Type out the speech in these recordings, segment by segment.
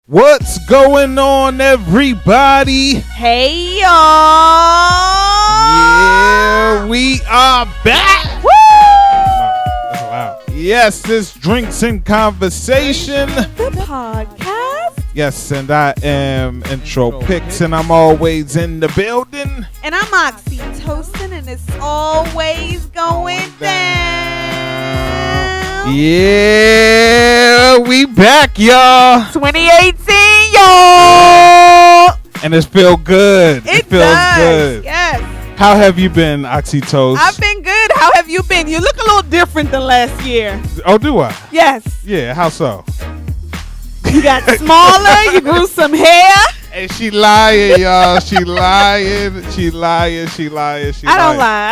What's going on, everybody? Hey, y'all. Yeah, we are back. Woo! That's loud. Yes, this Drinks and Conversation. The podcast. Yes, and I am Intro Picks, and I'm always in the building. And I'm Oxytocin, and it's always going down. Yeah, we back, y'all. 2018, y'all. And it feels good. It feels does. good. Yes. How have you been, Oxytocin? I've been good. How have you been? You look a little different than last year. Oh, do I? Yes. Yeah, how so? You got smaller. You grew some hair. And she lying, y'all. She lying. I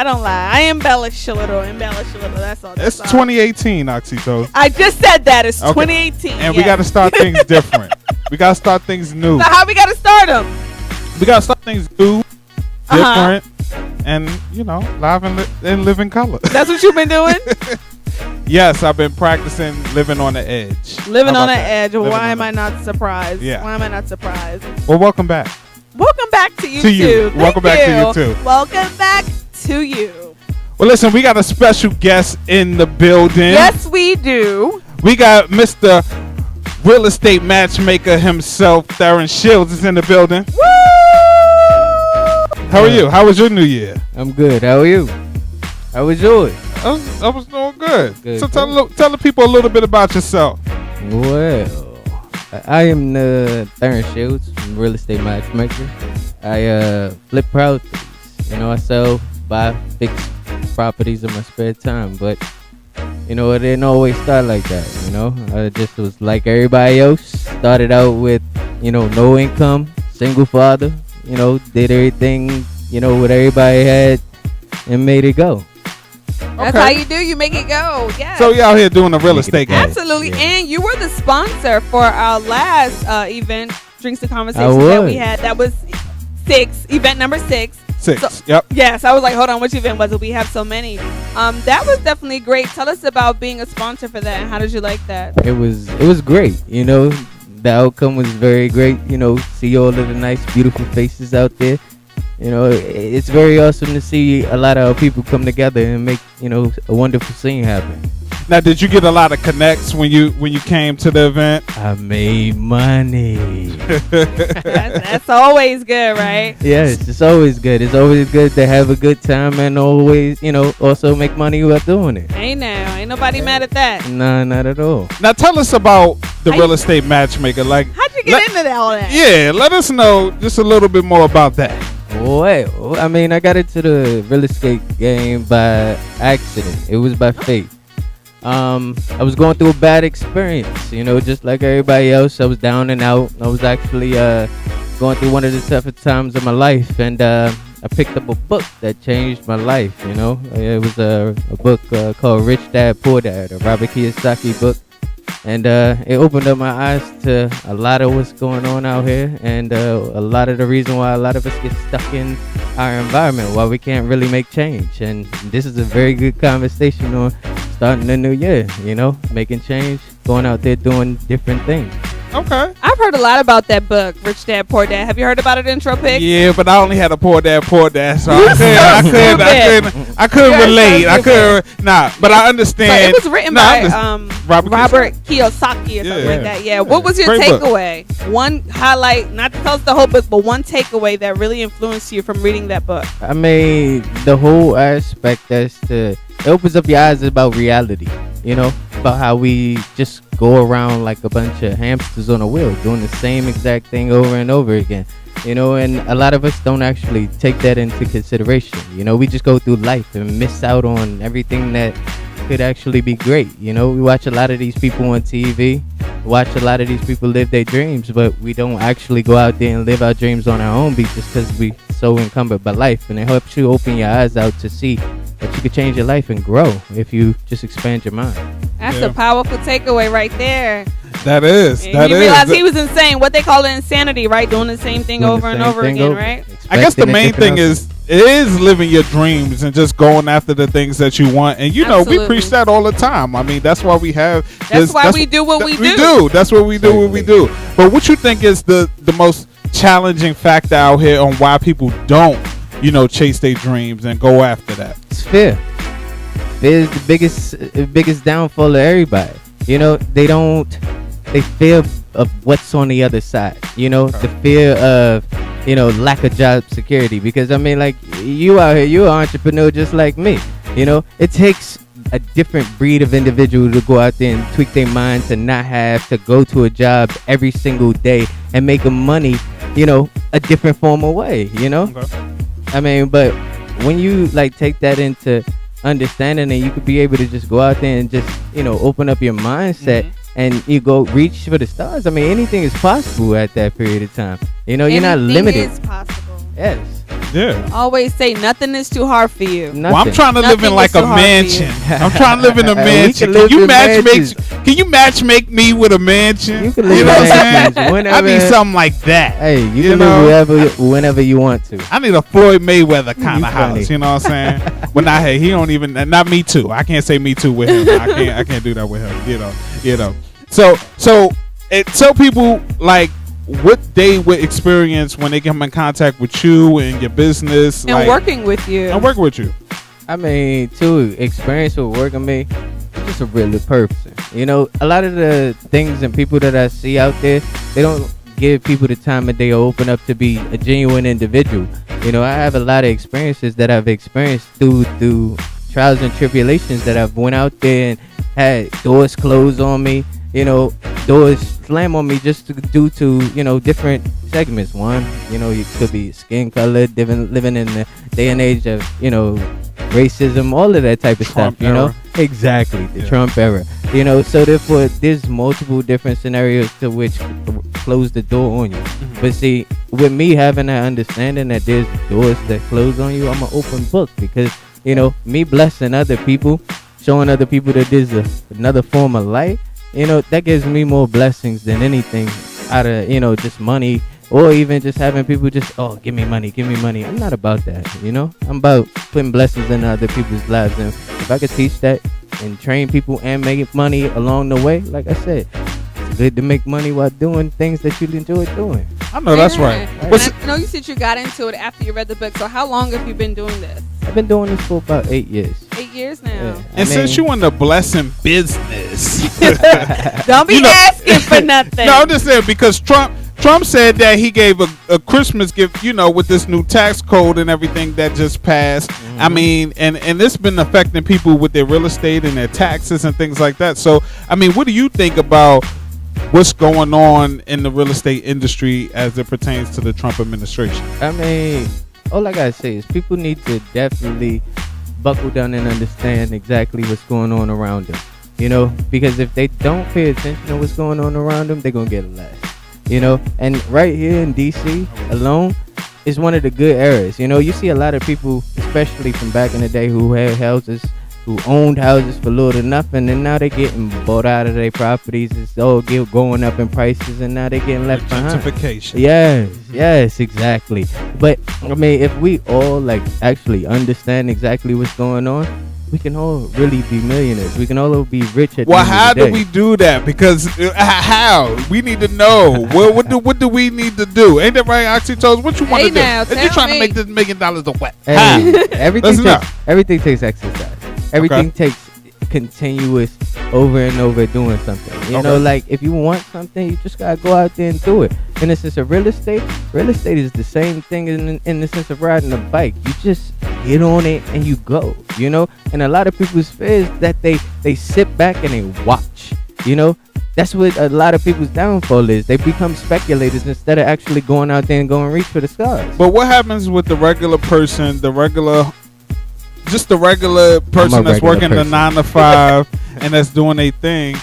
don't lie. I embellish a little. That's all. It's 2018, Oxytocin. I just said that. It's Okay. 2018. And we got to start things different. We got to start things new. So how we got to start them? We got to start things new, different, and, live and live in color. That's what you've been doing? Yes, I've been practicing living on the edge. Living on the edge. Why am I not surprised? Yeah. Why am I not surprised? Well, welcome back. Welcome back to you, To you. too. Welcome back to you, too. Welcome back to you. Well, listen, we got a special guest in the building. Yes, we do. We got Mr. Real Estate Matchmaker himself, Theran is in the building. Woo! How are you? How was your New Year? I'm good. How are you? How was yours? I was doing good. Good, So good. tell the people a little bit about yourself. Well, I am the Theran Shields, I'm a real estate matchmaker. I flip properties. I sell, buy, fix properties in my spare time. But, it didn't always start like that, I just was like everybody else. Started out with, no income, single father, did everything, what everybody had and made it go. That's how you do. You make it go. Yeah. So you out here doing a real estate game. Absolutely. Yeah. And you were the sponsor for our last event, Drinks and Conversations, I that was. we had. That was event number 6. 6. So, Yep. Yes, I was like, hold on, which event was it? We have so many. That was definitely great. Tell us about being a sponsor for that, and how did you like that? It was great, the outcome was very great, see all of the nice beautiful faces out there. It's very awesome to see a lot of people come together and make, a wonderful scene happen. Now, did you get a lot of connects when you came to the event? I made money. That's always good, right? Yes, it's always good. It's always good to have a good time and always, also make money while doing it. Ain't nobody mad at that. Nah, not at all. Now, tell us about the How real you- estate matchmaker. Like, How'd you get into all that? yeah, let us know just a little bit more about that. Well, I got into the real estate game by accident. It was by fate. I was going through a bad experience, just like everybody else. I was down and out. I was actually going through one of the toughest times of my life, and I picked up a book that changed my life. It was a book called Rich Dad Poor Dad, a Robert Kiyosaki book, and it opened up my eyes to a lot of what's going on out here, and a lot of the reason why a lot of us get stuck in our environment, why we can't really make change. And this is a very good conversation on starting the new year, making change, going out there doing different things. Okay. I've heard a lot about that book, Rich Dad Poor Dad. Have you heard about it, Intro Pick? Yeah, but I only had a poor dad, so You I couldn't You're relate. so I couldn't. Nah, but I But understand. it was written by Robert Kiyosaki or something Yeah. like that. Yeah. What was your Great book. takeaway? One highlight, not to tell us the whole book, but one takeaway that really influenced you from reading that book. I mean, the whole aspect it opens up your eyes about reality, about how we just go around like a bunch of hamsters on a wheel, doing the same exact thing over and over again, and a lot of us don't actually take that into consideration. We just go through life and miss out on everything that could actually be great. We watch a lot of these people on TV, watch a lot of these people live their dreams, but we don't actually go out there and live our dreams on our own just because we so encumbered by life. And it helps you open your eyes out to see that you could change your life and grow if you just expand your mind. That's Yeah. a powerful takeaway right there. That is. And you realize he was insane. What they call it insanity, right? Doing the same thing Doing over the and same over thing again, over. right? I guess the Expecting a main different thing outcome. is is living your dreams and just going after the things that you want. And you know, we preach that all the time. I mean, that's why we have. That's why we do what we do. That's what we do. What we do. But what you think is the most challenging factor out here on why people don't, you know, chase their dreams and go after that? It's fear. Fear is the biggest downfall of everybody. You know, they fear of what's on the other side. You know, the fear of, you know, lack of job security. Because I mean, like, you out here, you're an entrepreneur just like me. You know, it takes a different breed of individual to go out there and tweak their mind to not have to go to a job every single day and make money, you know, a different form of way, you know? I mean, but when you like take that into understanding, and you could be able to just go out there and just, you know, open up your mindset and you go reach for the stars. I mean, anything is possible at that period of time. You know, you're not limited. Anything is possible. Yes. Yeah. Always say nothing is too hard for you. Well, I'm trying to live in like a mansion. I'm trying to live in a mansion. Can you match make me with a mansion? You can live in mansions I need something like that. Hey, you can live whenever you want to. I need a Floyd Mayweather kind of house. You know what I'm saying? But not he don't even, not me too. I can't say me too with him. I can't do that with him. You know. So tell people like what they would experience when they come in contact with you and your business and like, working with you. And working with you. I mean, to experience with working me, I'm just a really person. You know, a lot of the things and people that I see out there, they don't give people the time of day to open up to be a genuine individual. You know, I have a lot of experiences that I've experienced through trials and tribulations that I've went out there and had doors closed on me. You know, doors slam on me just due to, you know, different segments. One, you know, it could be skin color, living in the day and age of, you know, racism, all of that type of Trump stuff, you era. know? Exactly, the Trump era. You know, so therefore, there's multiple different scenarios to which close the door on you. But see, with me having that understanding that there's doors that close on you, I'm an open book because, you know, me blessing other people, showing other people that there's another form of light, you know, that gives me more blessings than anything out of, you know, just money or even just having people just, oh, give me money. I'm not about that, you know. I'm about putting blessings in other people's lives. And if I could teach that and train people and make money along the way, like I said, it's good to make money while doing things that you enjoy doing. I know that's right. I know you said you got into it after you read the book. So how long have you been doing this? I've been doing this for about 8 years. 8 years now. Yeah. And since you in the blessing business, don't be asking for nothing. No, I'm just saying because Trump said that he gave a Christmas gift, you know, with this new tax code and everything that just passed. I mean, and it's been affecting people with their real estate and their taxes and things like that. So, I mean, what do you think about what's going on in the real estate industry as it pertains to the Trump administration? I mean, all I gotta say is people need to definitely buckle down and understand exactly what's going on around them. You know, because if they don't pay attention to what's going on around them, they're gonna get less. You know, and right here in DC alone is one of the good areas. You know, you see a lot of people, especially from back in the day, who had houses, who owned houses for little to nothing, and now they're getting bought out of their properties. It's all going up in prices, and now they're getting left behind. Gentrification. Yes, exactly. But I mean, if we all like actually understand exactly what's going on, we can all really be millionaires. We can all be rich at the end of the day. How do we do that? Because how? We need to know. What do we need to do? Ain't that right, Oxytocin? What you want to do? If you're trying to make this $1 million a what? Hey, everything takes exercise. Everything takes continuous over and over doing something. You know, like if you want something, you just gotta go out there and do it. In the sense of real estate is the same thing in the sense of riding a bike. You just get on it and you go, you know. And a lot of people's fear is that they sit back and they watch, you know. That's what a lot of people's downfall is. They become speculators instead of actually going out there and going reach for the stars. But what happens with the regular person, the regular person that's working the 9 to 5 and that's doing a thing,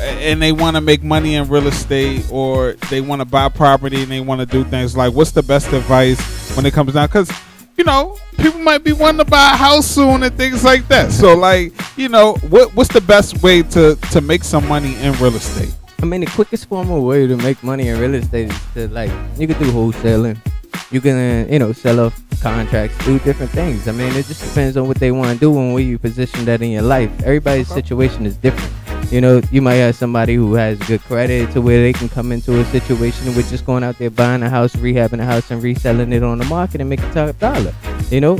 and they want to make money in real estate, or they want to buy property and they want to do things like, what's the best advice when it comes down? Because, you know, people might be wanting to buy a house soon and things like that. So, like, you know, what's the best way to make some money in real estate? I mean, the quickest form of way to make money in real estate is to, like, you could do wholesaling. You can, sell off contracts, do different things. I mean, it just depends on what they want to do and where you position that in your life. Everybody's situation is different. You might have somebody who has good credit to where they can come into a situation with just going out there buying a house, rehabbing a house, and reselling it on the market and make a top dollar.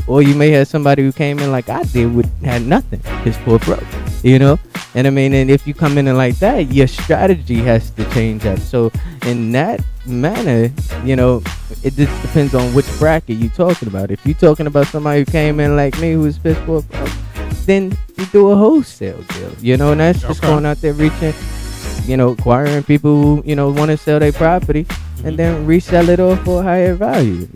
Or you may have somebody who came in like I did had nothing, just poor broke. And I mean, and if you come in like that, your strategy has to change up. So in that manner, it just depends on which bracket you're talking about. If you're talking about somebody who came in like me, who was piss poor broke, then you do a wholesale deal, and that's just going out there reaching, acquiring people who, want to sell their property and then resell it off for a higher value.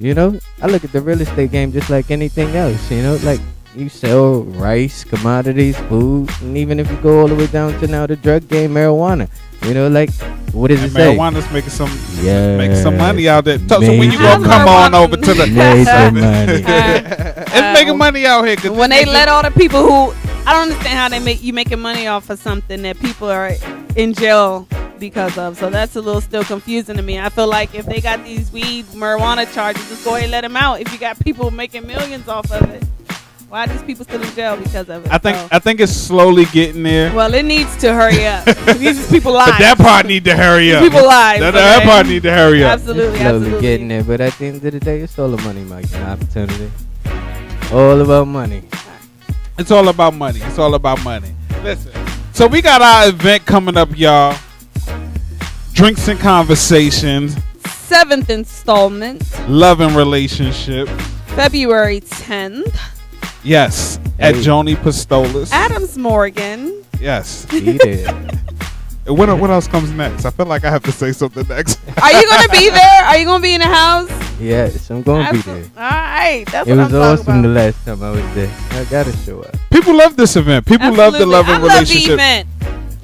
I look at the real estate game just like anything else, like you sell rice, commodities, food, and even if you go all the way down to now the drug game, marijuana, like what does it say? Marijuana's making some money out there. So when you gonna come on over to the money. It's making money out here. When they let all the people who I don't understand how they make you making money off of something that people are in jail because of. So that's a little still confusing to me. I feel like if they got these weed marijuana charges, just go ahead and let them out. If you got people making millions off of it, why are these people still in jail because of it? I think it's slowly getting there. Well, it needs to hurry up. These people lives. But that part need to hurry up. People lives. That part need to hurry up. Absolutely, slowly absolutely. Getting there, but at the end of the day, it's all a money making opportunity. All about money. It's all about money. It's all about money. Listen. So we got our event coming up, y'all. Drinks and Conversations. 7th installment. Love and Relationship. February 10th. Yes. At Joni Pistolas. Adams Morgan. Yes. He did. What else comes next? I feel like I have to say something next. Are you going to be there? Are you going to be in the house? Yes, I'm going to be there. All right. That's It what was I'm awesome talking the about. last time I was there. I got to show up. People love this event. People love the love and I love relationship. the event.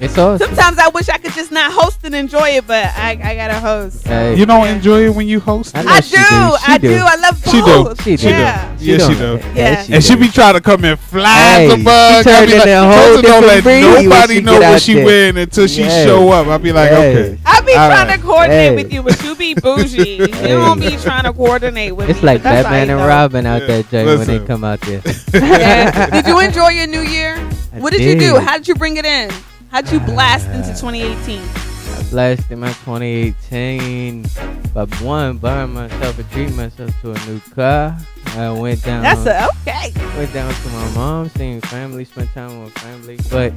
It's awesome. Sometimes I wish I could just not host and enjoy it, but I got to host. Hey, You don't enjoy it when you host? I it? know I she do. do. She I do. do. I love She do. both. She do. Yeah. Yes, she do. Yeah. And she be trying to come in flies Hey, above. she turned into a whole don't let different breed when nobody she know get what out she there. wearing until she Yeah. show up. I'll be like, Hey. okay. I be All trying right. to coordinate Hey. with you, but you be bougie. You Hey. don't be trying to coordinate with It's me. like but that's Batman and all right, Robin out Yeah. there, Jay, when they Listen. come out there. though. Yeah. Did you enjoy your new year? I What did you do? did. How did you bring it in? How did you blast into 2018? I blasted my 2018 by buying myself and treating myself to a new car. I went down. Okay. Went down to my mom, seeing family, spent time with family. But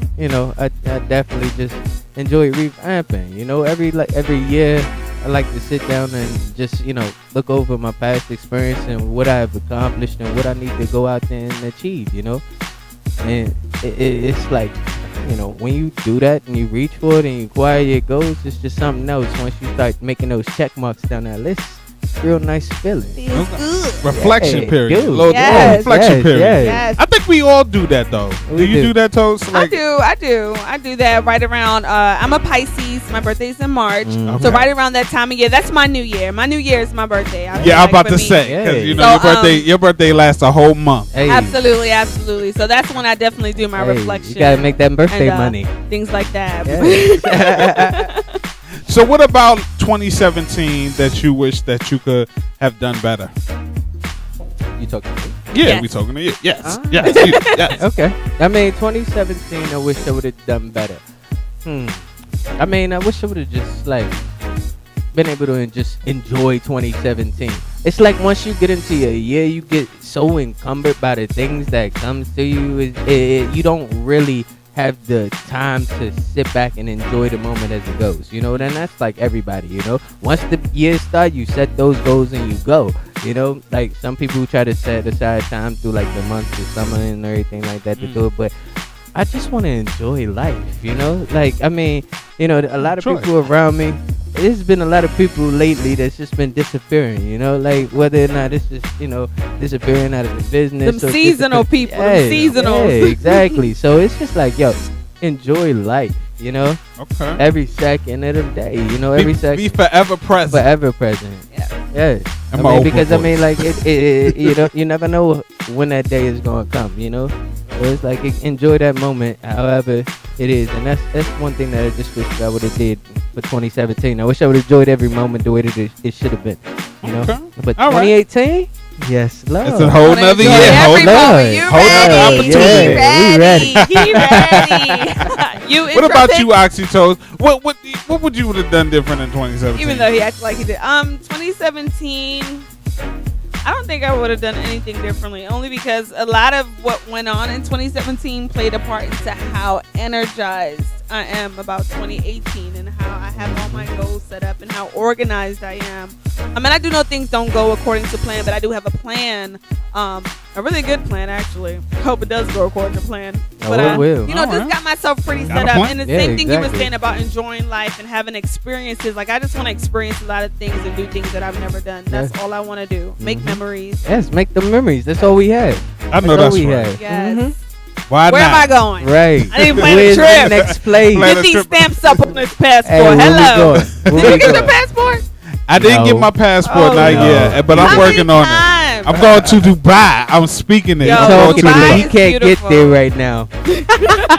I definitely just enjoy revamping. Every year I like to sit down and just look over my past experience and what I've accomplished and what I need to go out there and achieve. And it's like, when you do that and you reach for it and you acquire your goals, it's just something else. Once you start making those check marks down that list, it's a real nice feeling. Feels good. Reflection Hey, period. dude. Little Yes. reflection Yes, period. yes. Yes. I think we all do that though. We Do you do. do that, Toast? I do that right around I'm a Pisces. My birthday's in March. Mm. So Okay. right around that time of year, that's my new year. My new year is my birthday. I feel Yeah, I'm like about for to me- say Yeah. because So, your birthday lasts a whole month. Hey, Absolutely. So that's when I definitely do my hey, reflection. You gotta make that birthday and, money. Things like that. Yeah. So what about 2017 that you wish that you could have done better? You talking to me? Yeah, Yes. we talking to you. Yes, Ah. yes, yes. Okay. I mean, 2017, I wish I would have done better. I mean, I wish I would have just, been able to just enjoy 2017. It's like once you get into your year, you get so encumbered by the things that comes to you. You don't really have the time to sit back and enjoy the moment as it goes. Then that's like everybody, Once the year starts, you set those goals and you go. Like some people try to set aside time through like the months of summer and everything like that to do it, but I just want to enjoy life, Like, I mean, a lot of Enjoy. people around me, there's been a lot of people lately that's just been disappearing, like whether or not it's just, disappearing out of the business. Them or seasonal disappear- people, them seasonals. Yeah, exactly. So it's just like, yo, enjoy life, Okay. every second of the day, every Be second. forever present. Forever present. Yeah. Yeah. And my Oprah Because voice. like you never know when that day is gonna come, So it's like enjoy that moment, however it is, and that's one thing that I just wish I would have did for 2017. I wish I would have enjoyed every moment the way that it should have been. You know, Okay. but All right. 2018, yes, love. It's a whole Wanna nother enjoy year. every Hold moment. on. You Hold on. ready? Opportunity. He ready. You What about introspect- you, Oxytoes? What would you would have done different in 2017? Even though he acted like he did. 2017. I don't think I would have done anything differently, only because a lot of what went on in 2017 played a part into how energized I am about 2018 and how I have all my goals set up and how organized I am. I mean, I do know things don't go according to plan, but I do have a plan, a really good plan actually. Hope it does go according to plan. Oh, But it will. you know, just Alright. got myself pretty Got set a up. plan? And the Yeah, same thing you were exactly. saying about enjoying life and having experiences. Like I just want to experience a lot of things and do things that I've never done. That's all I want to do. Make Mhm. memories. Yes, make the memories. That's all we had. I know all that's we right. had. Yes. Mhm. Why Where am not? I going? Right. I didn't plan a Where's trip. the next place? Plan Get a these trip. stamps up on this passport. Hey, where we Hello. going? Where Did we you get your going? passport? I didn't No. get my passport, Oh, not no. yet, but I'm How working many on it. times? I'm going to Dubai. I'm speaking it. Yo, I'm going Talking to Dubai about Dubai. he is can't beautiful. get there right now.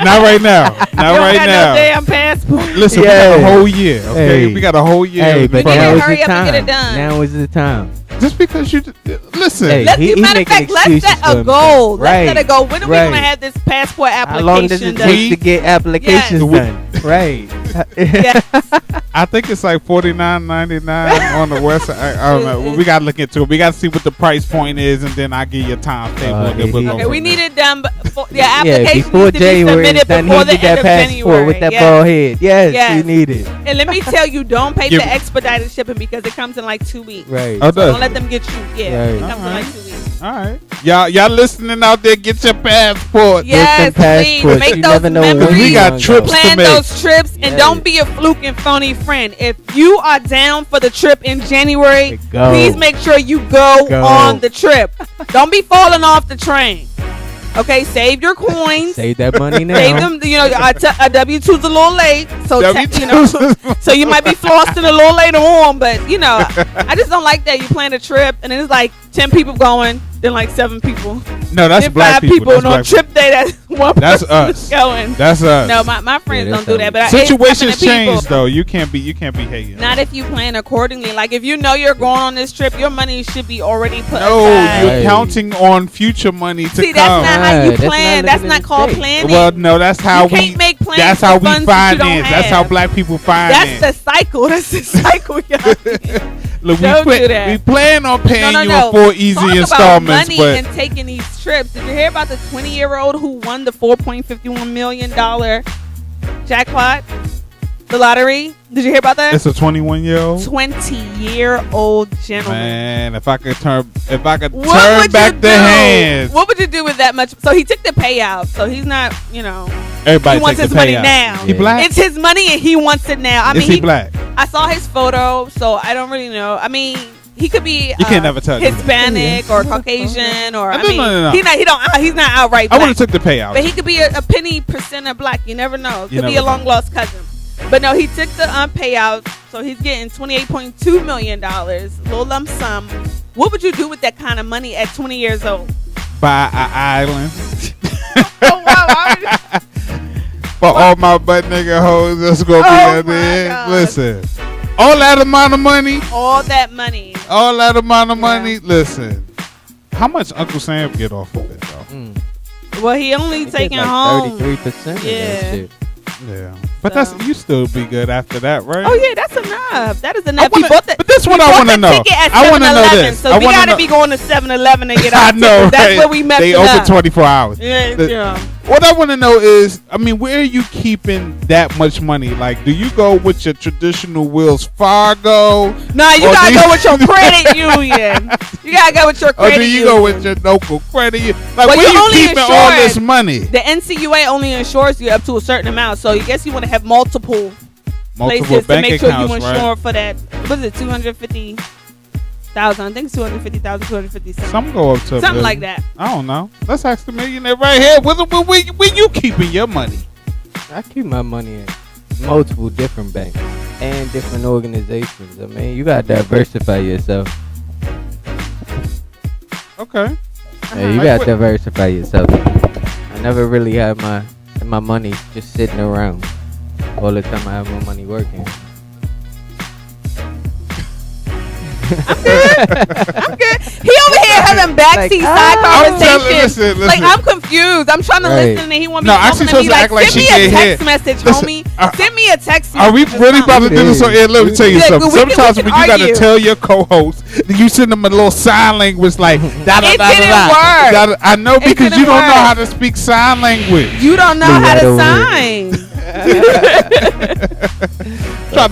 Not right now. Not You don't right got now. no damn passport. Listen, we Yeah. got a whole year. Okay, Hey. we got a whole year. Hey, in but front need of now to is us. hurry the up and get time. it done. Now is the time. Just because you listen. Hey, Let's he matter of making fact, let's excuses set for a himself. goal. Right. Let's set a goal. When are we Right. gonna have this passport How long does application it done? take to get applications Yes. done? Right. Yes. I think it's like $49.99 on the website. I don't know. We gotta look into it. We gotta see what the price point is, and then I give you a timetable. and then we'll go Okay, from we there. need it done. Before, the Yeah, application before needs to be January is submitted done, before he the get end that of passport January. with that Yes. bald head. Yes, Yes. you need it. And let me tell you, don't pay Give- for expedited shipping because it comes in like 2 weeks. Right. Oh, So does don't let it? them get you. Yeah, Right. it comes in Alright. like 2 weeks. All right, y'all listening out there? Get your passport. Yes, Get them please. passports. Make You those never know when memories. We you got gonna trips go. to Plan make. those trips and Yes. don't be a fluke and phony friend. If you are down for the trip in January, Go. please make sure you go Go. on the trip. Don't be falling off the train. Okay, save your coins. Save that money now. Save them. You know, a W-2's a little late, so you know, W2s. so you might be flossing a little later on. But you know, I just don't like that you plan a trip and then it's like 10 people going, then like 7 people, No, that's then black 5 people. That's and on black trip day that's one That's person us. going. That's us. No, my friends Yeah, don't do that's that. But Situations it's happening to change people. though. You can't be hating. Not if you plan accordingly. Like if you know you're going on this trip, your money should be already put No, aside. you're Right. counting on future money to See, come. that's not how you Right, that's plan. not That's living not in called the state. planning. Well, no, that's how You can't make plans That's for how we funds that you don't finance. That's how have. black people finance. That's the cycle. That's the cycle, y'all. Look, Don't do that. we plan on paying No. you in 4 easy Talk installments, about money but and taking these trips. Did you hear about the 20-year-old who won the $4.51 million jackpot, the lottery? Did you hear about that? it's a 21-year-old. 20-year-old gentleman. Man, if I could turn What back would the you do? hands, What would you do with that much? So he took the payout. So he's not, everybody he wants take his the money payout. now. He black? It's his money and he wants it now. I Is mean, he black? I saw his photo, so I don't really know. I mean, he could be You can't never tell. Hispanic or Caucasian or No. he's not outright I black. would have took the payout. But he could be a penny percent of black. You never know. You Could be never a long lost cousin. But no, he took the payout, so he's getting $28.2 million, little lump sum. What would you do with that kind of money at 20 years old? Buy an island Oh wow! for all my butt nigga hoes that's gonna be Oh out my there. God. Listen, all that amount of money, All that money. money. Listen, how much Uncle Sam get off of it though? Mm. Well, he only He did taking like home. 33% of Yeah. that shit. Yeah, but So- that's you still be good after that, right? Oh yeah, that's enough. That is enough. wanna- He bought the, but this he what I bought wanna the know. ticket at I wanna know 7-Eleven, this. So I we wanna gotta know- be going to 7-Eleven and get I our know, tickets. That's right? where we messed They it open up. 24 hours. Yeah, The- yeah. What I want to know is, I mean, where are you keeping that much money? Like, do you go with your traditional Wells Fargo? Nah, you Or gotta do go you- with your credit union. You gotta go with your Or credit do you union. go with your local credit union? Like, Well, where you you only keeping all insured- this money? The NCUA only insures you up to a certain amount, so I guess you want to have multiple Multiple places to bank make sure you accounts, insure right? for that. What is it? 250,000. I think it's 250,000, 250 something. Some go up to a Something million. like that. I don't know. Let's ask the millionaire right here. Where you keeping your money? I keep my money in multiple different banks and different organizations. I mean, you gotta diversify yourself. Okay. Yeah, you Like gotta what- diversify yourself. I never really have my money just sitting around. All the time I have my money working. I'm good. He over here having backseat side conversations. Listen. Like, I'm confused. I'm trying to listen, and he want me No, to actually talking to me supposed to like, act like send she me a can't text hear. message, Listen, homie. Send me a text Are we message. really about to do this on air? Let me tell you Yeah, something. we can Sometimes when you gotta argue. tell your co-host, you send them a little sign language like da da It da didn't da. work. I know It because you didn't don't know work. how to speak sign language. You don't know Leave how that to over sign. Try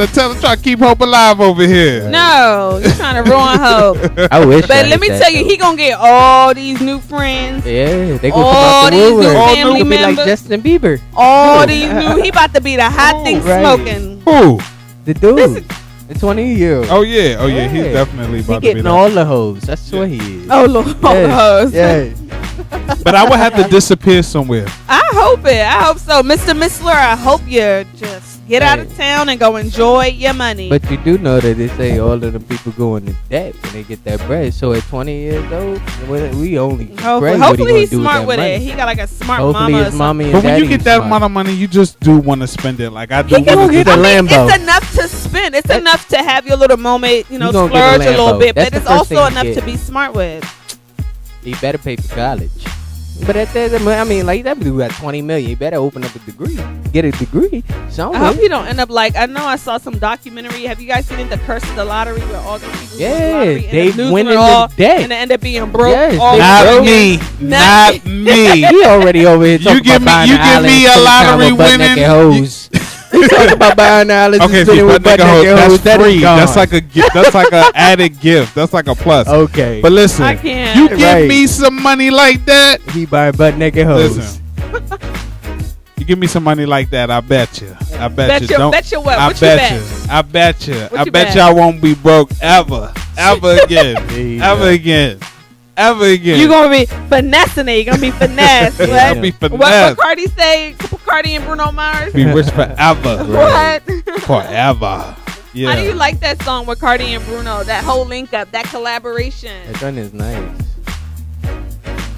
to keep hope alive over here. No, you're trying to ruin hope. I wish. But let me tell you, he gonna get all these new friends. Yeah, they gonna All come out the these new woodwork. family He could be like members. Justin Bieber. All these new. He about to be the hot thing Right. smoking. Who? The dude, the 20-year-old. Oh yeah, He's Yeah. definitely He about to be getting that. all the hoes. That's what he is. Oh Lord, Yes. But I would have to disappear somewhere. I hope it. I hope so, Mr. Missler. I hope you just get out of town and go enjoy your money. But you do know that they say all of the people go into debt when they get that bread. So at 20 years old, we only hopefully he's smart with it. He got like a smart Hopefully mama. his mommy and But when you daddy get that smart. amount of money, you just do want to spend it. Like I do. He can wanna get do a that. Lambo. It's enough to spend. It's enough to have your little moment, You gonna get splurge a little Lambo. bit. That's But the it's first also thing you enough get. to be smart with. He better pay for college. But at that, I mean, like that dude got 20 million. He better open up a degree, get a degree. I hope you don't end up like, I know I saw some documentary. Have you guys seen it, The Curse of the Lottery, where all the people who win the Yeah, lottery end they up losing went it into all debt. and they end up being broke. Yes, all they Not broke. me. Not me. He already over here talking give about me- buying you give me a lottery winning- hoes. He talking about buying the islands. Okay, and see, sitting with butt nigga hoes, butt-naked hoes. that's That is free. gone. That's like a gift. That's like an added gift. That's like a plus. Okay. But listen, I can't. you give Right. me some money like that. He buying butt naked hoes. Listen, you give me some money like that, I bet you. I bet, Bet you. you- Don't. bet you what? I What you bet bet? you. I bet you. What I you bet bet? you I won't be broke ever, ever again, There you ever go. again, ever again. You're going to be finessing it. You're going to be finesse. Yeah. I'll What? be What finesse. Cardi say? Cardi and Bruno Mars? Be rich forever, What? forever. Yeah. How do you like that song with Cardi and Bruno? That whole link up, that collaboration. That one is nice.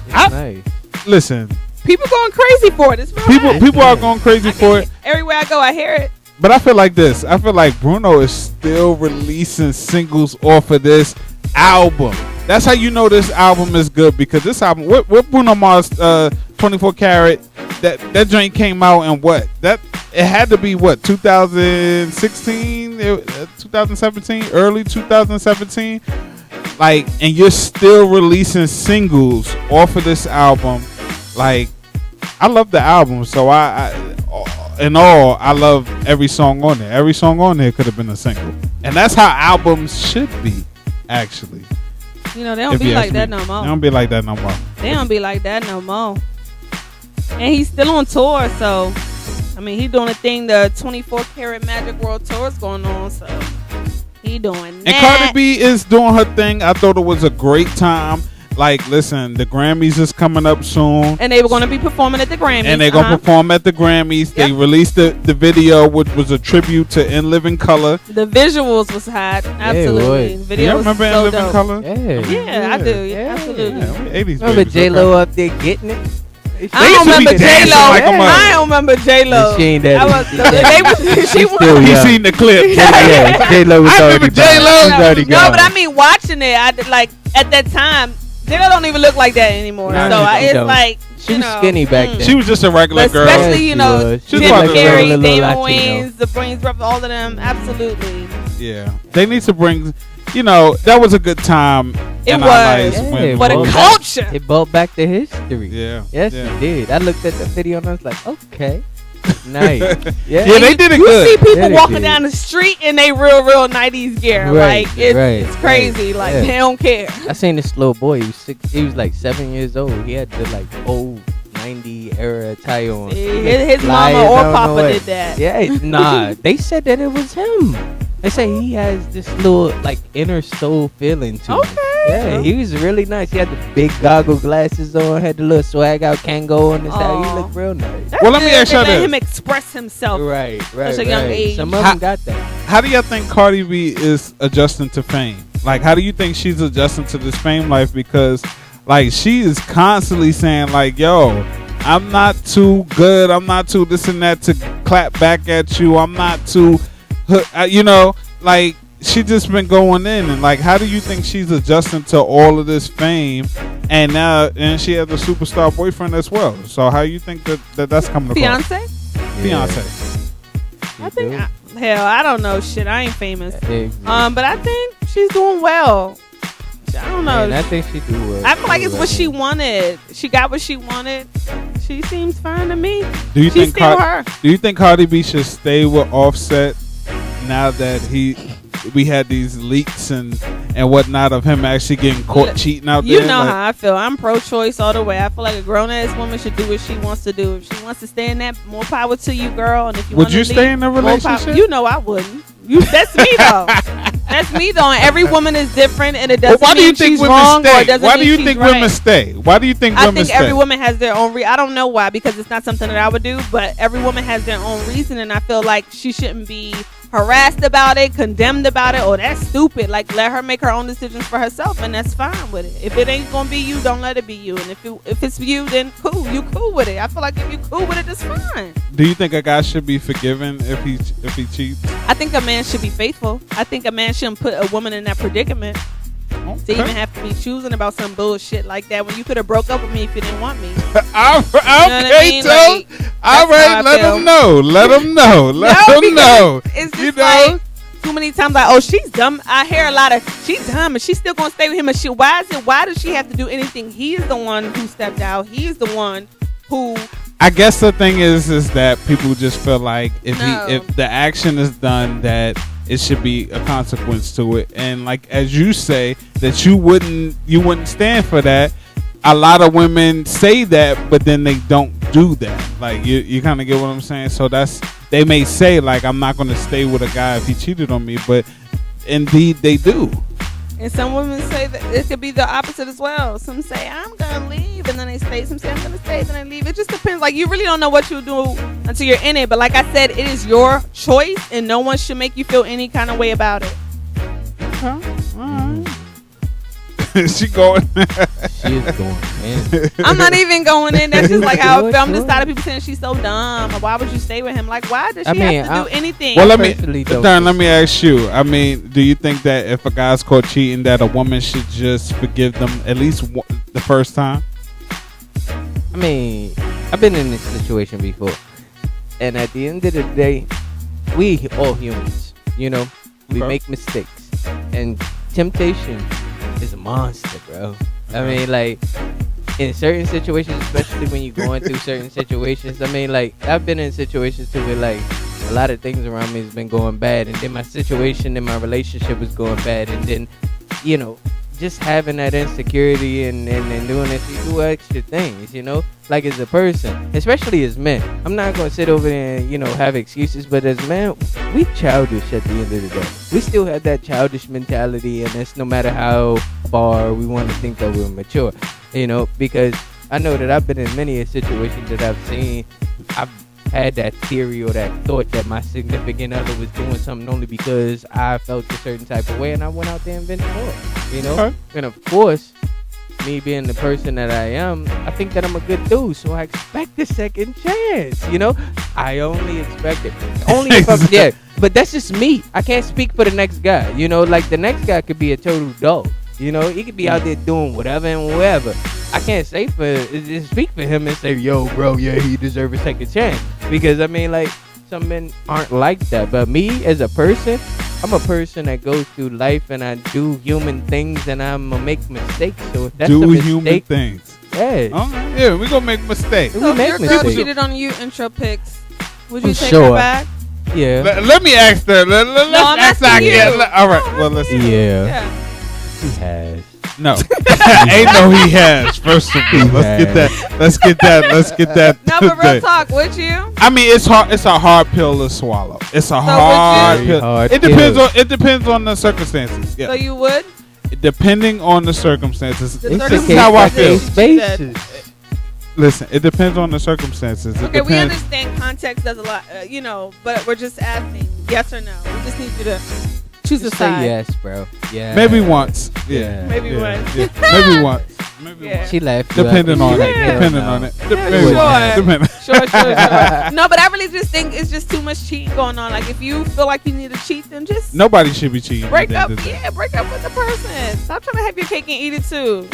It's I- nice. Listen, People going crazy for it. It's real people nice. people are going crazy I for can- it. Everywhere I go, I hear it. But I feel like this. I feel like Bruno is still releasing singles off of this album. That's how you know this album is good, because this album, what Bruno Mars 24 Karat, that joint came out in what? That it had to be what, 2016, 2017, early 2017. Like, and you're still releasing singles off of this album. Like, I love the album, so I in all, I love every song on there. Every song on there could have been a single, and that's how albums should be, actually. They don't If be you like ask that me. no more. They don't be like that no more. They don't be like that no more. And he's still on tour, so I mean, he doing a thing. The 24 Karat Magic World Tour is going on, so he doing that. And Cardi B is doing her thing. I thought it was a great time. Like, listen, the Grammys is coming up soon. And they were going to be performing at the Grammys. And they're going to perform at the Grammys. Yep. They released the video, which was a tribute to In Living Color. The visuals was hot. Absolutely. was. Video You was remember so In Living dope. Color? Yeah. Yeah, I do. Yeah, Yeah. absolutely. Yeah, we 80s Remember babies, J okay. Lo up there getting it? I don't remember be J dancing Lo. like a mother. I don't remember J Lo. She ain't that. She still He young. seen the clip. Yeah, J Lo was I already remember J.Lo. gone. She's already No, gone. but I mean watching it. I did, like at that time. J Lo don't even look like that anymore. No, so she it's don't. like She was skinny back then. She was just a regular But girl. especially, Yeah, you she know, was. She Jim was like a Carrey, little Damon Latino. Wayans, the Brains Rep, all of them. Absolutely. Yeah. They need to bring, that was a good time It in was. our lives. Yeah, when For the Well, culture. It brought back the history. Yeah. Yes, yeah. it did. I looked at the video and I was like, okay, nice. Yeah, Yeah, they did it You good. see people Yeah, they walking did. down the street in they real 90s gear. Right, Like, it's, right, it's crazy. right, Like, yeah. they don't care. I seen this little boy. He was 6. He was like 7 years old. He had the like old 90 era attire on. His Fly mama as or I don't know papa what. did that. Yeah, nah. They said that it was him. They say he has this little like inner soul feeling to him. Okay. Yeah, he was really nice. He had the big goggle glasses on, had the little swag out Kango on his side. He Aw. looked real nice. That's Well, let me good. ask They y'all let this. him express himself. Right. Such a young age. Some of How- them got that. How do y'all think Cardi B is adjusting to fame? Like, how do you think she's adjusting to this fame life? Because, like, she is constantly saying, like, yo, I'm not too good. I'm not too this and that to clap back at you. I'm not too, like, she just been going in, and like, how do you think she's adjusting to all of this fame, and she has a superstar boyfriend as well? So how you think that's coming across? Fiance. I think I don't know shit. I ain't famous. But I think she's doing well. I don't know. Man, I think she do well. I feel like it's what she wanted. She got what she wanted. She seems fine to me. Do you think Cardi B should stay with Offset now that we had these leaks and whatnot of him actually getting caught cheating out there? You know how I feel. I'm pro-choice all the way. I feel like a grown-ass woman should do what she wants to do. If she wants to stay in that, more power to you, girl. And if you would you stay in a relationship? You know I wouldn't. That's me though. That's me though. And every woman is different, and it doesn't mean she's wrong or it doesn't Why mean do you she's think right. women stay? Why do you think women stay? I think every woman has their own I don't know why, because it's not something that I would do, but every woman has their own reason, and I feel like she shouldn't be harassed about it, condemned about it. Oh, that's stupid. Like, let her make her own decisions for herself, and that's fine with it. If it ain't gonna be you, don't let it be you. And if it's you, then cool. You cool with it. I feel like if you cool with it, it's fine. Do you think a guy should be forgiven if he cheats? I think a man should be faithful. I think a man shouldn't put a woman in that predicament. To even have to be choosing about some bullshit like that when you could have broke up with me if you didn't want me. All right, let them know. Let them know. It's just like too many times like, oh, she's dumb. I hear a lot of she's dumb and she's still gonna stay with him. And why does she have to do anything? He is the one who stepped out. He is the one who. I guess the thing is that people just feel like if the action is done, that it should be a consequence to it. And like as you say, that you wouldn't stand for that. A lot of women say that, but then they don't do that. Like you kind of get what I'm saying. So they may say like, I'm not going to stay with a guy if he cheated on me, but indeed they do. And some women say that it could be the opposite as well. Some say, I'm going to leave, and then they stay. Some say, I'm going to stay, then they leave. It just depends. Like, you really don't know what you'll do until you're in it. But like I said, it is your choice, and no one should make you feel any kind of way about it. Okay. All right. She going. She is going in. I'm not even going in. That's just like how I feel. I'm just tired of people saying she's so dumb. Why would you stay with him? Like, why does she have to do anything? Well, let me ask you. I mean, do you think that if a guy's caught cheating, that a woman should just forgive them at least the first time? I mean, I've been in this situation before, and at the end of the day, we all humans. You know, we make mistakes, and temptation is a monster, bro. I mean, like, in certain situations, especially when you're going through certain situations, I mean, like, I've been in situations too where, like, a lot of things around me has been going bad, and then my situation in my relationship is going bad, and then, you know, just having that insecurity and doing this, you do extra things, you know, like as a person, especially as men. I'm not going to sit over there and, you know, have excuses, but as men, we childish at the end of the day. We still have that childish mentality, and that's no matter how far we want to think that we're mature, you know, because I know that I've been in many situations that I've seen. I've had that theory or that thought that my significant other was doing something only because I felt a certain type of way, and I went out there and vented more, you know. Okay. And of course, me being the person that I am, I think that I'm a good dude, so I expect a second chance, you know. I only expect it. Only if I'm but that's just me. I can't speak for the next guy, you know. Like, the next guy could be a total dog, you know. He could be out there doing whatever and whatever. I can't speak for him and say, yo, bro, yeah, he deserves a second chance. Because, I mean, like, some men aren't like that. But me, as a person, I'm a person that goes through life, and I do human things, and I'm going to make mistakes. So if that's a mistake, human things. Yeah. Yeah, we're going to make mistakes. So if your girl cheated on you, intro pics, would you take her back? Yeah. Let me ask her. Let's ask you. All right. Well, let's see. Yeah. He has. No. Ain't no he has. First of all, let's get that. No, but real talk, would you? I mean, it's hard. It's a hard pill to swallow. It's a hard pill. It depends on the circumstances. Yeah. So you would? Depending on the circumstances. This is how I feel. Listen, it depends on the circumstances. Okay, we understand context does a lot, you know, but we're just asking yes or no. We just need you to choose a side. Say yes, bro. Yeah. Maybe once. Yeah. Maybe once. Yeah. Maybe once. Maybe Yeah. She laughed. depending on it. Yeah. Depending on it. Yeah, Maybe. sure. Depending. Sure. No, but I really just think it's just too much cheating going on. Like, if you feel like you need to cheat, then just Nobody should be cheating. break at up. the end of the day. Yeah, break up with the person. Stop trying to have your cake and eat it too.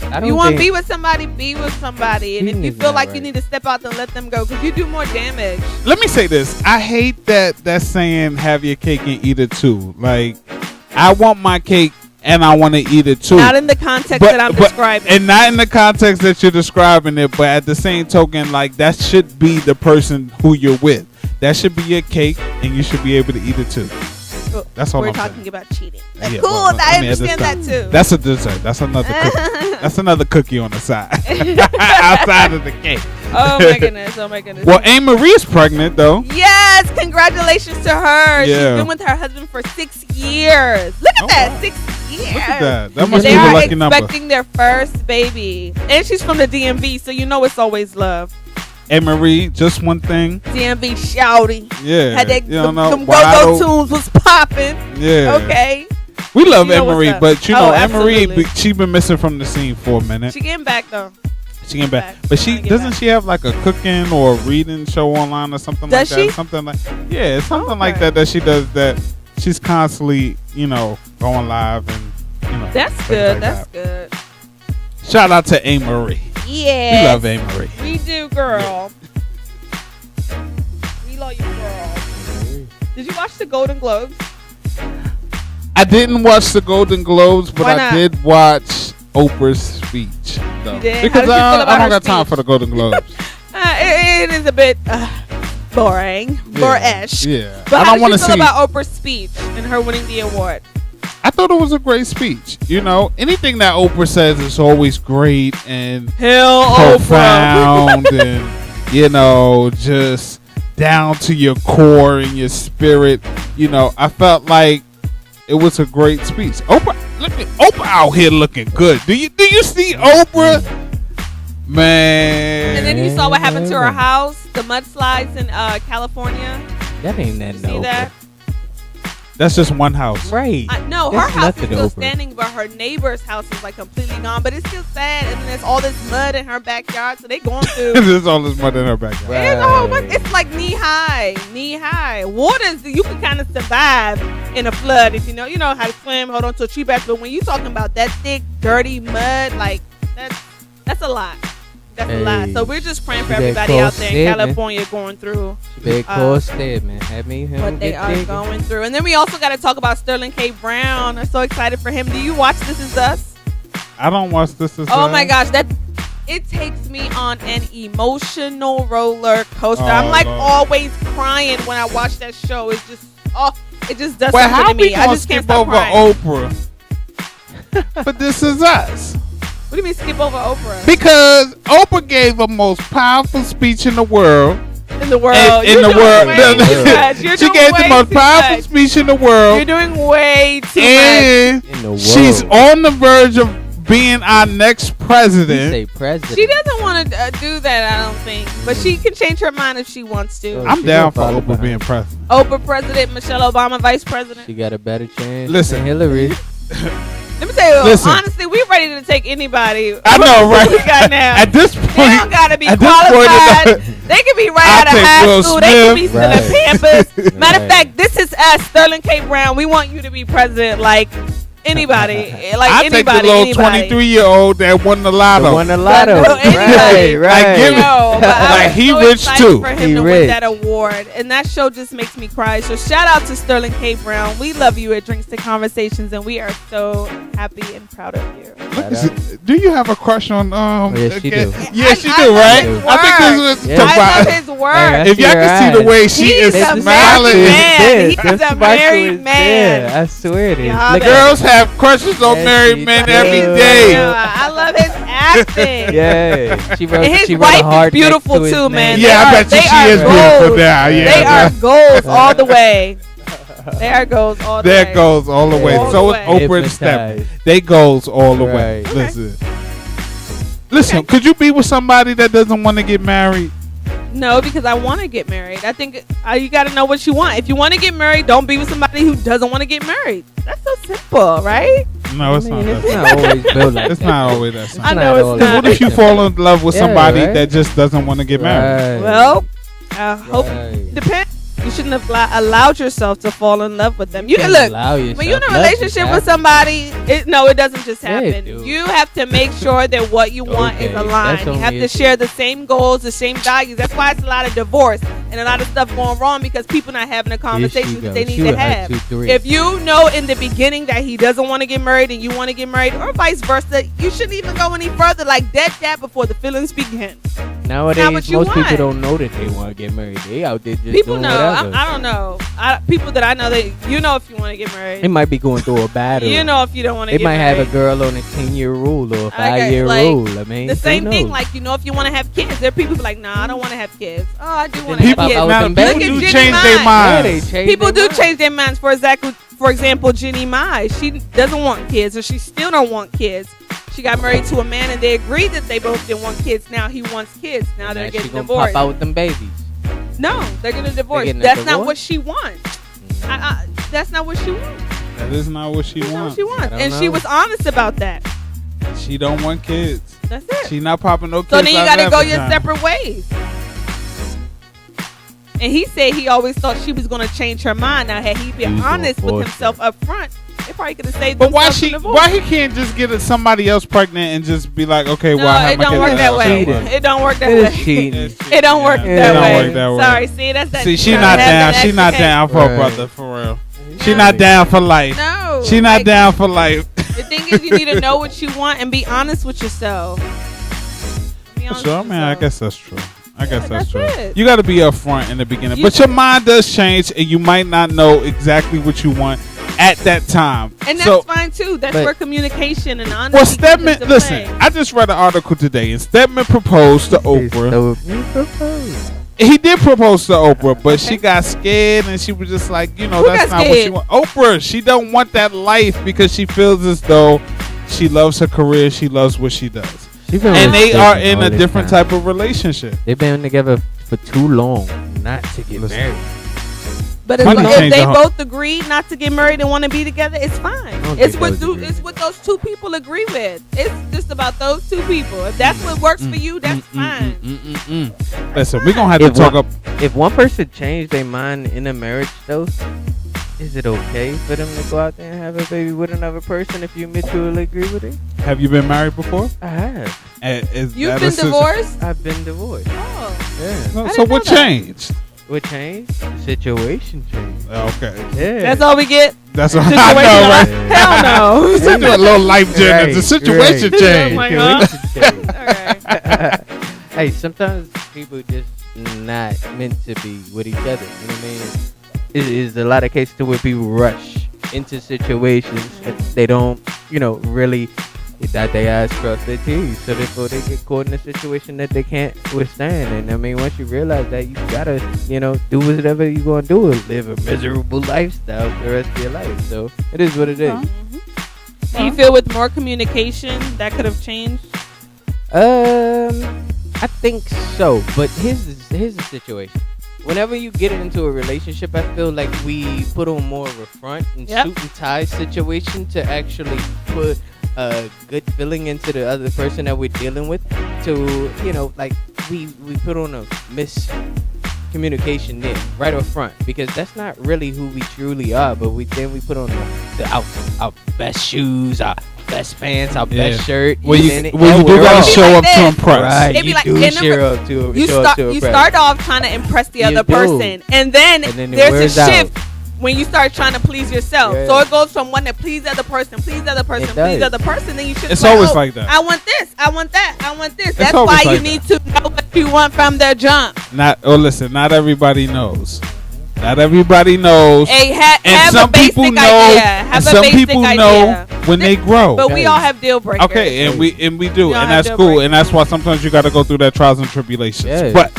I don't You want to think- be with somebody, be with somebody. And if Cheating you is feel not like you right. need to step out, then let them go, because you do more damage. Let me say this. I hate that saying have your cake and eat it too. Like, I want my cake and I want to eat it too. Not in the context that I'm describing. And not in the context that you're describing it, but at the same token, like, that should be the person who you're with. That should be your cake and you should be able to eat it too. That's all We're I'm talking saying. about cheating. That's Yeah, cool. well, I I mean, at this understand that too. That's a dessert. That's another cookie. That's another cookie on the side. Outside of the cake. Oh my goodness. Oh my goodness. Well, Anne Marie's pregnant though. Yes, congratulations to her. She's Yeah. been with her husband for 6 years. Look at Oh, that, wow. 6 years. Look at that. That must They be the are lucky number. expecting their first baby. And she's from the DMV, so you know it's always love. Anne Marie, just one thing. DMV shouty. Yeah. Had they you don't know, them wide go-go open- tunes was popping. Yeah. Okay. We love You know Anne what's Marie, up. but you Oh, know, Anne Marie, absolutely. she been missing from the scene for a minute. She getting back though. She came back, back. but she Trying to get doesn't. back. She have like a cooking or reading show online or something Does like that. she? Something like it's something like Okay. that she does. That she's constantly, going live and That's things good. like That's that. good. Shout out to Anne Marie. Yeah. We love Anne Marie. We do, girl. We love you, girl. Did you watch the Golden Globes? I didn't watch the Golden Globes, but Why I not? did watch Oprah's speech. Though. You did? How Because did you feel about I don't her got time speech? for the Golden Globes. It is a bit boring, borish. Yeah. But I how don't did want you to feel see. about Oprah's speech and her winning the award? I thought it was a great speech. Anything that Oprah says is always great and Hell, Oprah. profound and just down to your core and your spirit. I felt like it was a great speech. Oprah out here looking good. Do you see Oprah? Man. And then you saw what happened to her house, the mudslides in California. That ain't that You see no. that? That's just one house. Right. No, her That's house is nothing still Oprah. standing, but her neighbor's house is like completely gone. But it's still sad, and then there's all this mud in her backyard, so they going through. There's all this mud in her backyard. Right. It's a whole bunch. It's like knee high. Waters, you can kind of survive in a flood if you know how to swim, hold on to a tree branch. But when you talking about that thick, dirty mud, like that's a lot. That's a lot. Hey, So we're just praying for you better everybody out there in call California going through Big call stead, man. Have me him what they get are digging. going through. And then we also got to talk about Sterling K. Brown. I'm so excited for him. Do you watch This Is Us? I don't watch This Is Oh Us. my gosh, it takes me on an emotional roller coaster. Oh, I'm like Lord. always crying when I watch that show. It's just it just does Well, something how to we me. I gonna just can't skip stop over crying. Oprah? But This Is Us. What do you mean skip over Oprah? Because Oprah gave the most powerful speech in the world. In the world. In You're the doing world. way No, too no. much. You're She doing gave the way most too powerful much. speech in the world. You're doing way too much. And In the world. she's on the verge of being our next You president. say president. She doesn't want to do that, I don't think. But she can change her mind if she wants to. Oh, I'm she down gonna for follow Oprah behind. being president. Oprah president, Michelle Obama vice president. She got a better chance Listen. than Hillary. Let me tell you, Listen. honestly, we're ready to take anybody. I know, right? We got now. At this They point, don't gotta be at this point, qualified. They could be right I'll out of take high Will school. They could be Smith. still in Pampers. Matter of Right. fact, this is us, Sterling K. Brown. We want you to be president, like anybody, like I take the anybody, little anybody. 23-year-old that won the lotto. Won the lotto. No, anybody. Right, right. give it- No, but I Like, was he so rich, excited too. for him He to rich. win that award, and that show just makes me cry. So shout out to Sterling K. Brown. We love you at Drinks to Conversations, and we are so happy and proud of you. Look, do you have a crush on yes, she do. Yes, you I do, love right? his I think this was Yeah. talk I about- love his work. Hey, if y'all can see the way she He's is a That's smiling. married man. This He's sparkle a is married man. there. I swear it is. Yeah, Look I at Girls have crushes on Yes, married she men does. every Yeah. day. Yeah, I love his acting. yeah. She wrote, And his she wrote wife a is heart next beautiful to his too, name. man. Yeah, I bet you They she are is beautiful goals. now. They Yeah, are goals all the way. They are goals all the way. that goes all the way. All So the is way. Oprah and Steph. Hypnotized. They goes all the way. Right. Listen, could you be with somebody that doesn't want to get married? No, because I want to get married. I think you got to know what you want. If you want to get married, don't be with somebody who doesn't want to get married. That's so simple, right? No, it's not It's that. not always built like It's that. not always that I simple. know not it's all not. Because what if you fall in love with Yeah, somebody right? that just doesn't want to get married? Right. Well, I hope Right. depends. You shouldn't have allowed yourself to fall in love with them. You Can't look. allow yourself. When you're in a That just relationship with happens. somebody, it doesn't just Yeah, it happen. do. You have to make sure that what you want is Okay, aligned. that's You have only to it. share the same goals, the same values. That's why it's a lot of divorce and a lot of stuff going wrong because people not having the conversations that they need to have. If you know in the beginning that he doesn't want to get married and you want to get married, or vice versa, you shouldn't even go any further. Like dead that before the feelings begin. Nowadays, what most you people want. don't know that they want to get married. They out there just People doing know. whatever. I don't know. People that I know that you know if you want to get married. They might be going through a battle. You know if you don't want to They get might married. have a girl on a 10-year rule or a 5-year like, rule. I mean, The who same thing, knows? like you know, if you want to have kids, there are people who be like, "Nah, I don't want to have kids." Oh, I do want to Then have pop kids. out with Now, them people Look at do Jenny change their Mai. Yeah, they minds. change People their do mind. change their minds. For example, Jenny Mai, she doesn't want kids, or she still don't want kids. She got married to a man, and they agreed that they both didn't want kids. Now he wants kids. Now they're Now getting she gonna divorced. pop out with them babies. No, they're getting divorced. getting a That's not divorce? what she wants. That's not what she wants. That is not what she That's not what wants. she wants, I don't and she know. was honest about that. She don't want kids. That's it. She not popping no kids. So then you out got to of go that your vagina. separate ways. And he said he always thought she was going to change her mind. Now, had he been He was honest gonna with force himself up front, they probably could have saved But why themselves she? from divorce. Why he can't just get somebody else pregnant and just be like, okay, No, well, I have it my don't kids work out that of way. somewhere. It don't work that It is way. cheating. It don't work Yeah, that it don't way. work that way. Sorry, see, that's that. See, she trying not to have down. that She not extra down for Right. a brother, for real. She No. not down for life. No. She not like, down for life. The thing is, you need to know what you want and be honest with yourself. Be honest Sure, with man. I yourself. guess that's true. I guess that's that's true. it. You got to be upfront in the beginning, You- but your mind does change, and you might not know exactly what you want at that time. And that's so, fine too. That's But- where communication and honesty. well, comes Stedman. into Listen, play. I just read an article today, and Stedman proposed to Oprah. So, you propose. He did propose to Oprah, but Okay. she got scared, and she was just like, you know, Who that's got not what she scared? want. Oprah, she don't want that life because she feels as though she loves her career, she loves what she does, She been and they with are Stedman in all a this different time. type of relationship. They've been together for too long not to get Listen. married. But Money if changed they the whole- both agree not to get married and want to be together, it's fine. don't It's think what those agree. it's what those two people agree with. It's just about those two people. If that's what works for you, that's fine. Listen, we're gonna have to If talk one- up. If one person changed their mind in a marriage, though, is it okay for them to go out there and have a baby with another person if you mutually agree with it? Have you been married before? I have. You've that been a situ- divorced? I've been divorced. Oh. Yeah. No, I so didn't what know that. changed? What changed? The situation changed. Okay, Yeah. That's all we get? that's what I Situation know, right? Hell no. Such a little life journey. Right, The situation right. changed. Oh my God. Situation changed. Alright. Hey, sometimes people just not meant to be with each other. You know what I mean? It is a lot of cases to where people rush into situations that they don't, really dot their I's, cross their T's. So therefore they get caught in a situation that they can't withstand. And I mean, once you realize that, you gotta, do whatever you're gonna do and live a miserable lifestyle for the rest of your life. So it is what it is. Do you feel with more communication that could have changed? I think so, but here's the situation. Whenever you get into a relationship, I feel like we put on more of a front and Yep. suit and tie situation to actually put a good feeling into the other person that we're dealing with. To like we put on a miscommunication there right up front, because that's not really who we truly are. But we put on our best shoes, our best pants, our Yeah. best shirt. Well, you, and then well, you do we're gotta all- Be show like up to this. impress. Right, It'd be you like- do and show remember, up to You show up start to you impress. start off trying to impress the You other do. person, and then And then it there's wears a out. shift when you start trying to please yourself. Yeah. So it goes from one to please the other person, please the other person, It please the does. other person. Then you should. It's always like that. I want this. I want that. I want this. That's always why you like need to know what you want from the jump. Listen, not everybody knows. Not everybody knows. Hey, And have a some basic people know. idea. And Have a some basic people idea. know when they grow. But we all have deal breakers. Okay, and we do, We all and have that's deal cool, breakers. and that's why sometimes you got to go through that trials and tribulations. Yeah. But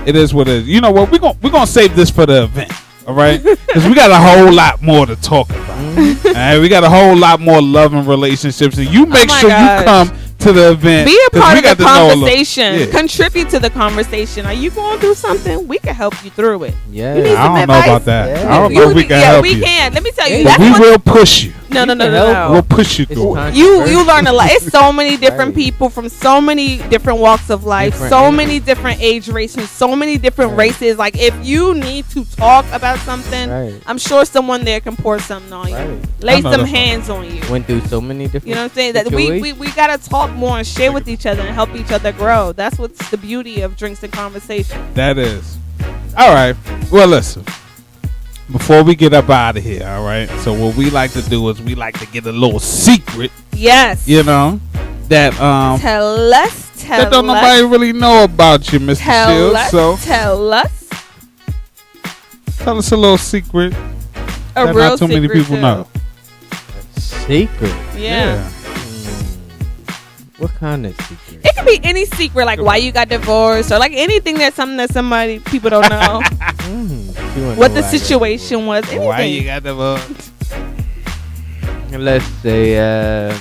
it is what it is. You know what? We're gonna save this for the event, all right? Because we got a whole lot more to talk about. All right, we got a whole lot more love and relationships, and you make my sure gosh. you come to the event. Be a 'cause part we of got the to know a little- conversation. Yeah. Contribute to the conversation. Are you going through something? We can help you through it. Yeah. You need I some don't know advice? about that. Yeah. I don't know if we can help we you. can. Let me tell you. Hey, But That's we one, will push you. No. We'll push you It's through it. time. You learn a lot. It's so many different Right. people from so many different walks of life, Different so ages. many different age races, so many different Right. races. Like if you need to talk about something, Right. I'm sure someone there can pour something on you, Right. lay I know some that's right. hands on you. Went through so many different. You know what I'm saying? That we gotta talk more and share with each other and help each other grow. That's what's the beauty of drinks and conversation. That is. All right. Well, listen. Before we get up out of here, all right. So what we like to do is we like to get a little secret, Yes. you know, that Tell us. that don't nobody really know about you, Mr. Tell Shields. us. So Tell us. tell us a little secret A that real not too many secret, people too. know. Secret. Yeah. What kind of secret? It could be any secret, like why you got divorced, or like anything that's something that people don't know. What the situation was. Anything. Why you got divorced? Let's say,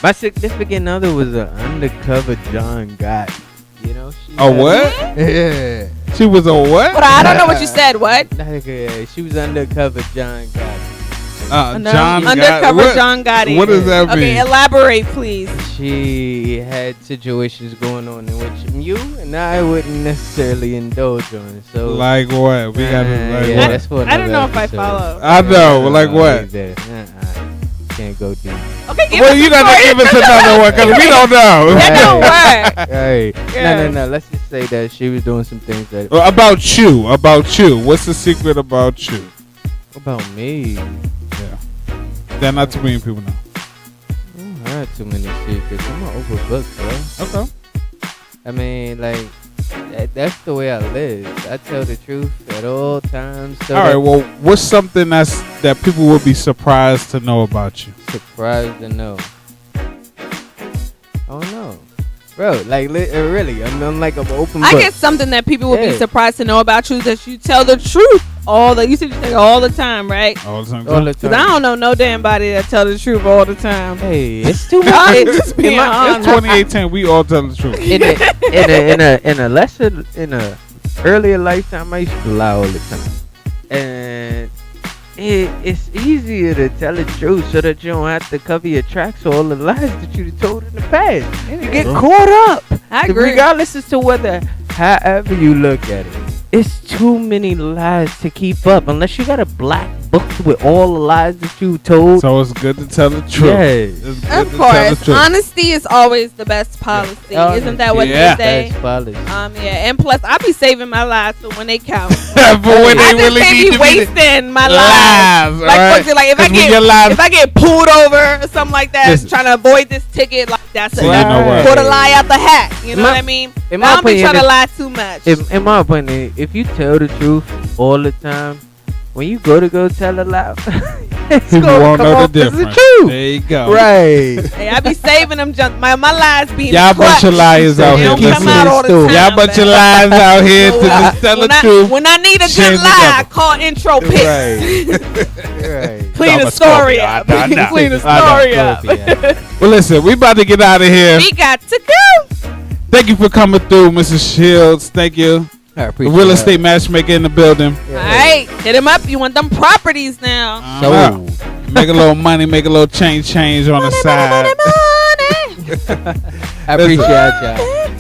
my significant other was an undercover John Gotti. You know? A what? Yeah. She was a what? But I don't know what you said. What? Like, she was undercover John Gotti. John Undercover Gotti. John Gotti. What does that Okay, mean? elaborate, please. She had situations going on in which you and I wouldn't necessarily indulge on. So Like what? We got to like yeah, what? that's what I don't know if I follow. I know, like what? Can't go deep. Okay, give Well, us you a gotta story. give us another one because we don't know. That don't work. Right. Yeah. No. Let's just say that she was doing some things that About you. What's the secret about you? about me. Yeah. That not too many people know. I don't have too many secrets. I'm an overbooked, bro. Okay. I mean, like, that's the way I live. I tell the truth at all times. So All right. Well, what's something that people would be surprised to know about you? surprised to know. I don't know. Bro, like, really, I'm like an open book. I guess something that people would be Yeah. surprised to know about you is that you tell the truth you said you say all the time, right? All the time. all the Because time. I don't know no damn body that tell the truth all the time. Hey, it's too I'm much. just being in my- honest. It's 2018. We all tell the truth. in a earlier lifetime, I used to lie all the time, and it's easier to tell the truth so that you don't have to cover your tracks for all the lies that you told in the past. You get caught up. I agree. Regardless as to whether, however you look at it, it's too many lies to keep up unless you got a black book with all the lies that you told. So it's good to tell the truth. Yeah. It's good Of to tell the course, truth. honesty is always the best policy. Isn't that what Yeah. they say? That's policy. Yeah, and plus I be saving my lives for when they count. But when I they just really can't need be to be wasting my lives. lives, Like, alright? for example, like if 'Cause when your lives- if I get pulled over or something like that, Listen. trying to avoid this ticket, like that's So a you know what? pull the lie out the hat. You know In my- what I mean? in my I don't be opinion, trying to if- lie too much. In my opinion, if you tell the truth all the time, when you go tell a lie, it's People gonna won't come know the off as difference. truth. There you go. Right. Hey, I be saving them junk. My lies being Y'all bunch clutch. of liars out They here. don't Keep come it out in all the store. time. Y'all bunch of man. liars out here to So, just tell the when truth. When I need a Shame good the lie, I devil. call intro pics. Right. Clean I'm the a story Scorpio. up. I know. Clean the I know. story up. Scorpio. Well, listen, we about to get out of here. We got to go. Thank you for coming through, Mrs. Shields. Thank you. I The appreciate real that. estate matchmaker in the building. Yeah. All right, hit him up. You want them properties now? So, Make a little money, make a little change on the side. Money. I appreciate y'all.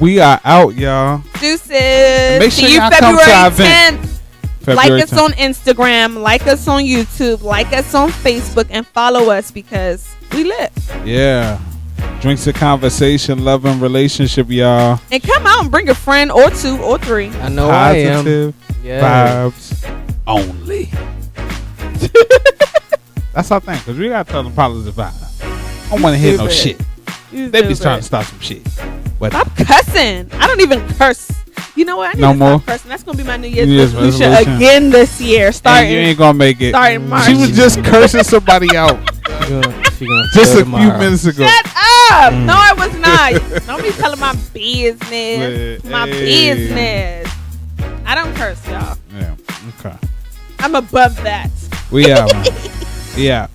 We are out, y'all. Deuces. Make sure See you y'all come to our February event. 10th. February Like us 10th. on Instagram, like us on YouTube, like us on Facebook, and follow us because we lit. Yeah. Drinks and conversation, love and relationship, y'all. And come out and bring a friend or two or three. I know I am. Positive Yeah. vibes only. That's our thing, because we got to tell them positive vibes. I don't want to hear no shit. You They be stupid. trying to start some shit. But Stop cussing. I don't even curse. You know what? I need No to more? stop cursing. That's gonna be my New Year's, New Year's resolution resolution. again this year. hey, Starting. you ain't going to make it. starting March. She was just cursing somebody out She gonna just tell a few tomorrow. minutes ago. Shut up! No, I was not. Don't be telling my business. My Hey. business. I don't curse, y'all. Yeah, okay. I'm above that. We out, man. Yeah.